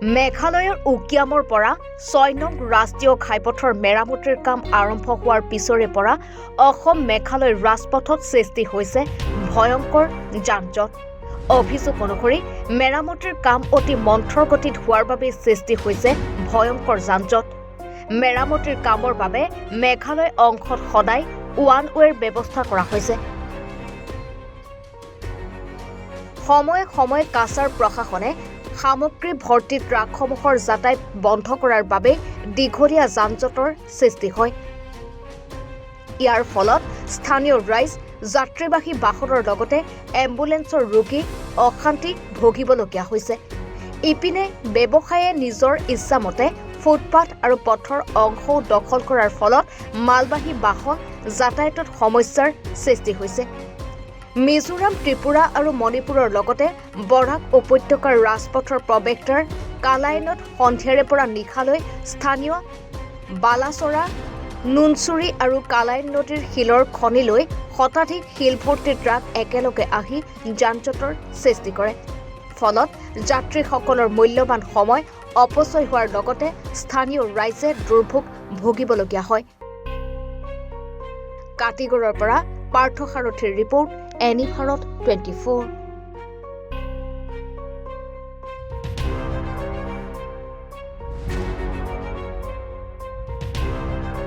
মেঘালয়ৰ উকিয়ামৰ পৰা ৬ নং ৰাষ্ট্ৰীয় ঘাইপথৰ মেৰামতিৰ কাম আৰম্ভ হোৱাৰ পিছৰে পৰা অসম মেঘালয় ৰাজপথত সৃষ্টি হৈছে ভয়ংকৰ যান-জঁট। অভিযোগ অনুসৰি মেৰামতিৰ কাম অতি মন্থৰ গতিত হোৱাৰ বাবে সৃষ্টি হৈছে ভয়ংকৰ যান-জঁট। মেৰামতিৰ কামৰ বাবে মেঘালয় অংশত সদায় ওৱান ৱেৰ ব্যৱস্থা কৰা হৈছে। সময়ে সময়ে কাছাৰ প্ৰশাসনে সামগ্ৰী ভৰ্তি ট্ৰাকসমূহৰ যাতায়াত বন্ধ কৰাৰ বাবে দীঘলীয়া যান-জঁটৰ সৃষ্টি হয়। ইয়াৰ ফলত স্থানীয় ৰাইজ, যাত্ৰীবাহী বাহনৰ লগতে এম্বুলেন্সৰ ৰোগী অশান্তি ভুগিবলগীয়া হৈছে। ইপিনে ব্যৱসায়ে নিজৰ ইচ্ছামতে ফুটপাথ আৰু পথৰ অংশও দখল কৰাৰ ফলত মালবাহী বাহন যাতায়াতত সমস্যাৰ সৃষ্টি হৈছে। মিজোৰাম, ত্ৰিপুৰা আৰু মণিপুৰৰ লগতে বৰাক উপত্যকাৰ ৰাজপথৰ প্ৰৱেশদ্বাৰ কালাইনত সন্ধিয়াৰে পৰা নিশালৈ স্থানীয় বালাচৰা, নুনচুৰি আৰু কালাইন নদীৰ শিলৰ খনিলৈ শতাধিক শিলভৰ্তি ট্ৰাক একেলগে আহি যান-জঁটৰ সৃষ্টি কৰে। ফলত যাত্ৰীসকলৰ মূল্যৱান সময় অপচয় হোৱাৰ লগতে স্থানীয় ৰাইজে দুৰ্ভোগ ভুগিবলগীয়া হয়। কাটিগড়ৰ পৰা পাৰ্থ সাৰথীৰ ৰিপৰ্ট, এনি ভাৰত 24।